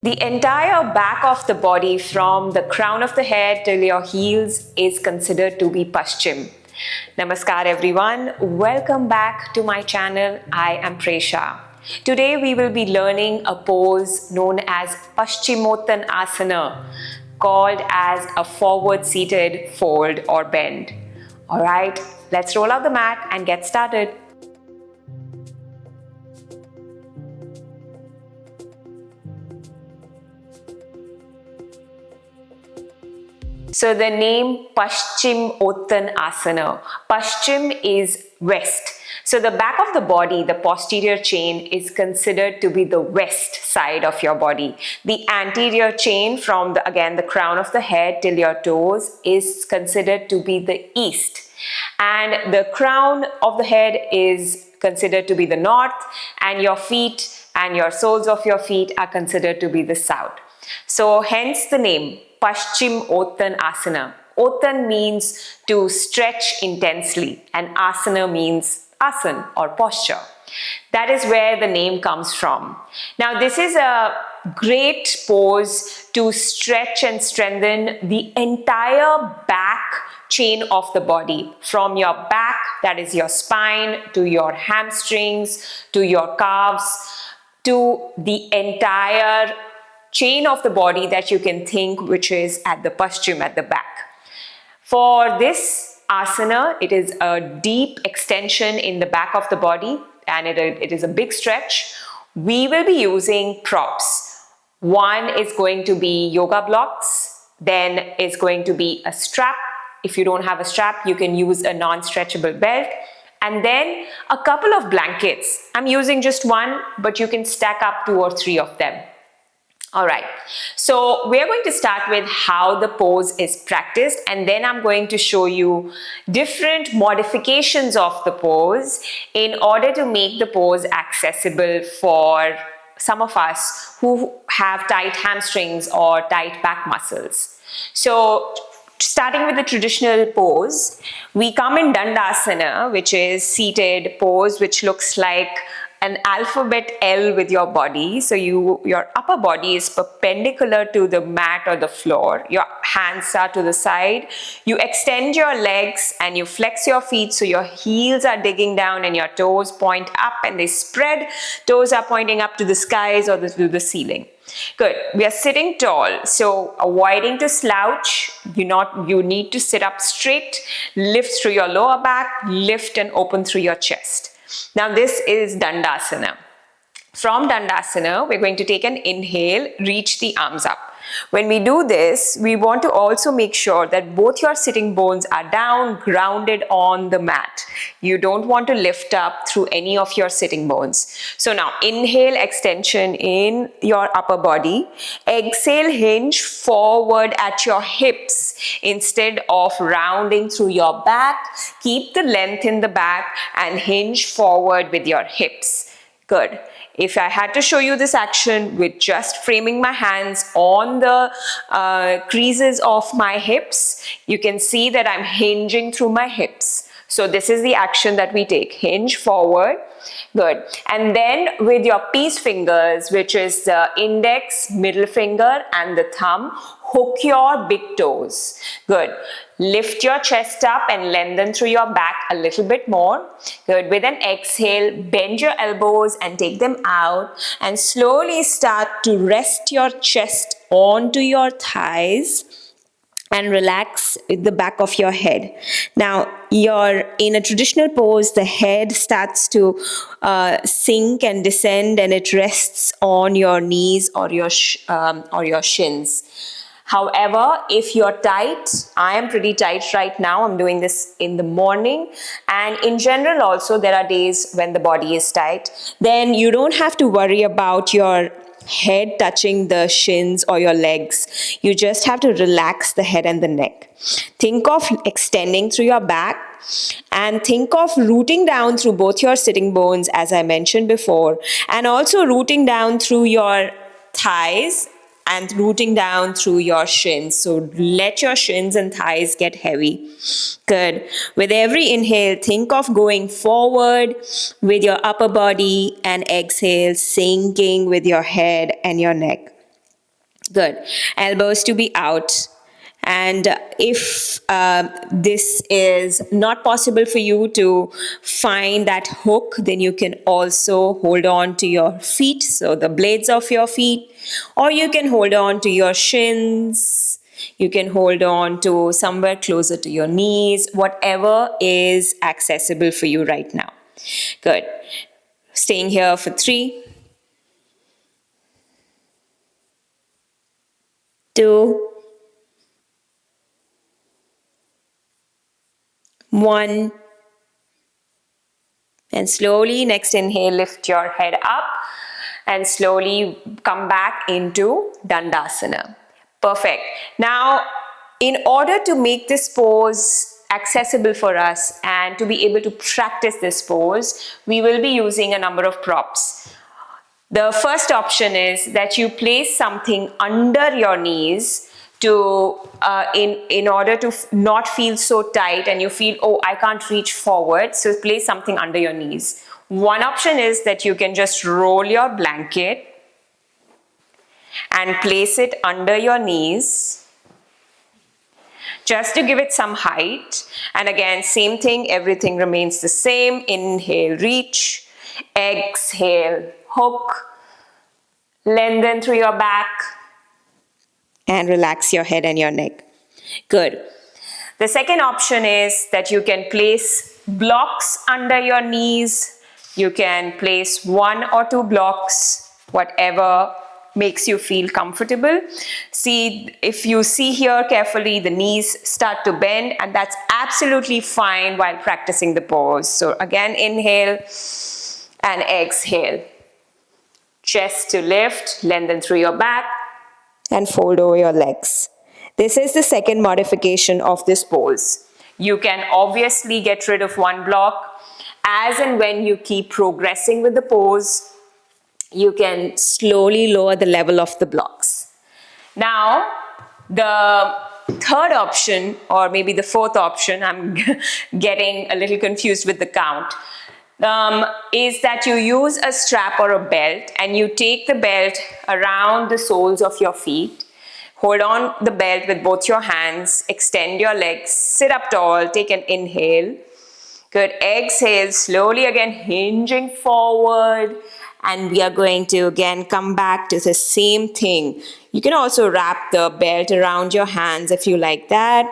The entire back of the body from the crown of the head till your heels is considered to be Paschim. Namaskar everyone, welcome back to my channel. I am Presha. Today we will be learning a pose known as Paschimottanasana, called as a forward seated fold or bend. Alright, let's roll out the mat and get started. So the name Paschimottanasana. Paschim is west. So the back of the body, the posterior chain, is considered to be the west side of your body. The anterior chain from the crown of the head till your toes is considered to be the east. And the crown of the head is considered to be the north, and your feet and your soles of your feet are considered to be the south. So hence the name Paschimottanasana. Ottan means to stretch intensely and asana means asan or posture. That is where the name comes from. Now this is a great pose to stretch and strengthen the entire back chain of the body, from your back, that is your spine, to your hamstrings, to your calves, to the entire chain of the body that you can think, which is at the paschim, at the back. For this asana, it is a deep extension in the back of the body and it is a big stretch. We will be using props. One is going to be yoga blocks, then is going to be a strap. If you don't have a strap, you can use a non-stretchable belt, and then a couple of blankets. I'm using just one, but you can stack up 2 or 3 of them. All right, so we're going to start with how the pose is practiced, and then I'm going to show you different modifications of the pose in order to make the pose accessible for some of us who have tight hamstrings or tight back muscles. So starting with the traditional pose, we come in Dandasana, which is seated pose, which looks like an alphabet L with your body. So your upper body is perpendicular to the mat or the floor. Your hands are to the side. You extend your legs and you flex your feet so your heels are digging down and your toes point up and they spread. Toes are pointing up to the skies or to the ceiling. Good. We are sitting tall, so avoiding to slouch. You need to sit up straight, lift through your lower back, lift and open through your chest. Now this is Dandasana. From Dandasana, we're going to take an inhale, reach the arms up. When we do this, we want to also make sure that both your sitting bones are down, grounded on the mat. You don't want to lift up through any of your sitting bones. So now inhale, extension in your upper body. Exhale, hinge forward at your hips instead of rounding through your back. Keep the length in the back and hinge forward with your hips. Good. If I had to show you this action with just framing my hands on the creases of my hips, you can see that I'm hinging through my hips. So this is the action that we take. Hinge forward. Good. And then with your peace fingers, which is the index, middle finger and the thumb, hook your big toes. Good. Lift your chest up and lengthen through your back a little bit more. Good. With an exhale, bend your elbows and take them out and slowly start to rest your chest onto your thighs and relax the back of your head. Now, you're in a traditional pose, the head starts to sink and descend and it rests on your knees or your shins. However, if you're tight, I am pretty tight right now. I'm doing this in the morning. And in general also, there are days when the body is tight. Then you don't have to worry about your head touching the shins or your legs. You just have to relax the head and the neck. Think of extending through your back and think of rooting down through both your sitting bones, as I mentioned before, and also rooting down through your thighs and rooting down through your shins. So let your shins and thighs get heavy. Good. With every inhale, think of going forward with your upper body and exhale, sinking with your head and your neck. Good. Elbows to be out. And if this is not possible for you to find that hook, then you can also hold on to your feet, so the blades of your feet, or you can hold on to your shins. You can hold on to somewhere closer to your knees, whatever is accessible for you right now. Good. Staying here for 3, 2, 1. And slowly, next inhale, lift your head up and slowly come back into Dandasana. Perfect. Now, in order to make this pose accessible for us and to be able to practice this pose, we will be using a number of props. The first option is that you place something under your knees to in order to not feel so tight and you feel, oh, I can't reach forward, so place something under your knees. One option is that you can just roll your blanket and place it under your knees just to give it some height. And again, same thing, everything remains the same. Inhale, reach. Exhale, hook. Lengthen through your back. And relax your head and your neck. Good. The second option is that you can place blocks under your knees. You can place 1 or 2 blocks, whatever makes you feel comfortable. See, if you see here carefully, the knees start to bend, and that's absolutely fine while practicing the pose. So again, inhale and exhale. Chest to lift, lengthen through your back, and fold over your legs. This is the second modification of this pose. You can obviously get rid of 1 block. As and when you keep progressing with the pose, you can slowly lower the level of the blocks. Now, the third option, or maybe the fourth option, I'm getting a little confused with the count, is that you use a strap or a belt and you take the belt around the soles of your feet. Hold on the belt with both your hands, extend your legs, sit up tall, take an inhale. Good, exhale, slowly again hinging forward, and we are going to again come back to the same thing. You can also wrap the belt around your hands if you like that.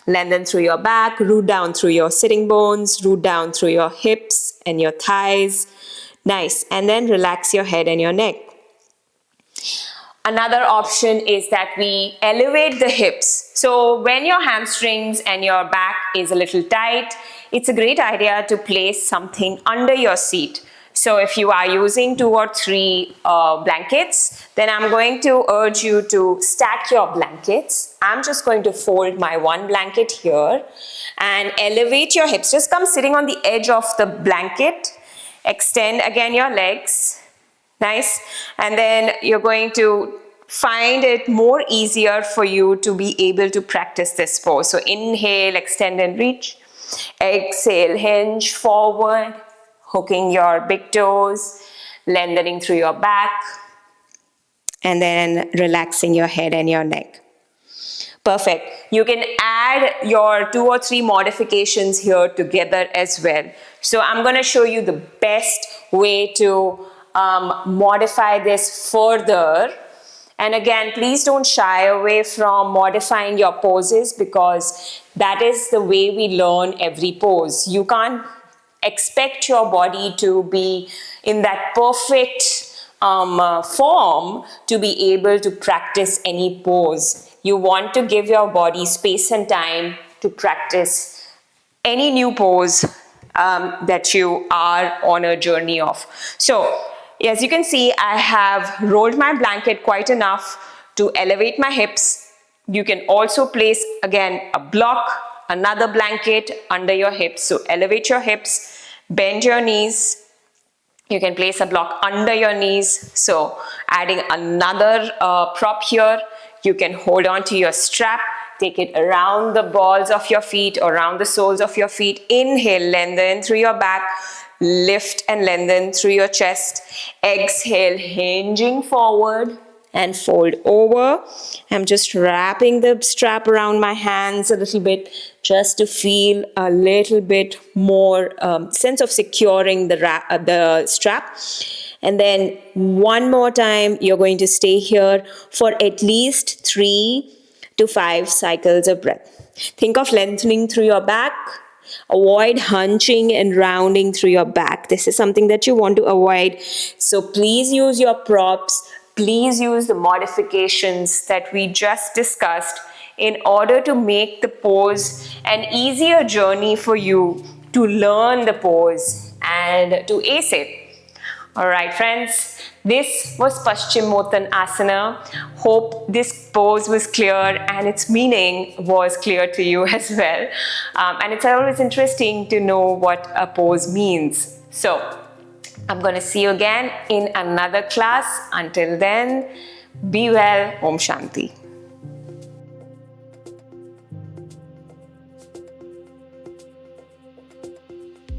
Lengthen through your back, root down through your sitting bones, root down through your hips and your thighs. Nice, and then relax your head and your neck. Another option is that we elevate the hips. So when your hamstrings and your back is a little tight, it's a great idea to place something under your seat. So if you are using 2 or 3 blankets, then I'm going to urge you to stack your blankets. I'm just going to fold my 1 blanket here and elevate your hips. Just come sitting on the edge of the blanket. Extend again your legs. Nice. And then you're going to find it more easier for you to be able to practice this pose. So inhale, extend and reach. Exhale, hinge forward, hooking your big toes, lengthening through your back, and then relaxing your head and your neck. Perfect. You can add your 2 or 3 modifications here together as well. So I'm going to show you the best way to modify this further. And again, please don't shy away from modifying your poses, because that is the way we learn every pose. You can't expect your body to be in that perfect form to be able to practice any pose. You want to give your body space and time to practice any new pose that you are on a journey of. So, as you can see, I have rolled my blanket quite enough to elevate my hips. You can also place, again, a block, another blanket under your hips. So elevate your hips, bend your knees. You can place a block under your knees. So adding another prop here, you can hold on to your strap, take it around the balls of your feet, around the soles of your feet. Inhale, lengthen through your back. Lift and lengthen through your chest. Exhale, hinging forward. and fold over. I'm just wrapping the strap around my hands a little bit just to feel a little bit more sense of securing the strap. And then one more time, you're going to stay here for at least 3 to 5 cycles of breath. Think of lengthening through your back. Avoid hunching and rounding through your back. This is something that you want to avoid. So please use your props. Please use the modifications that we just discussed in order to make the pose an easier journey for you to learn the pose and to ace it. All right, friends, this was Paschimottanasana. Hope this pose was clear and its meaning was clear to you as well. And it's always interesting to know what a pose means. So, I'm going to see you again in another class. Until then, be well. Om Shanti.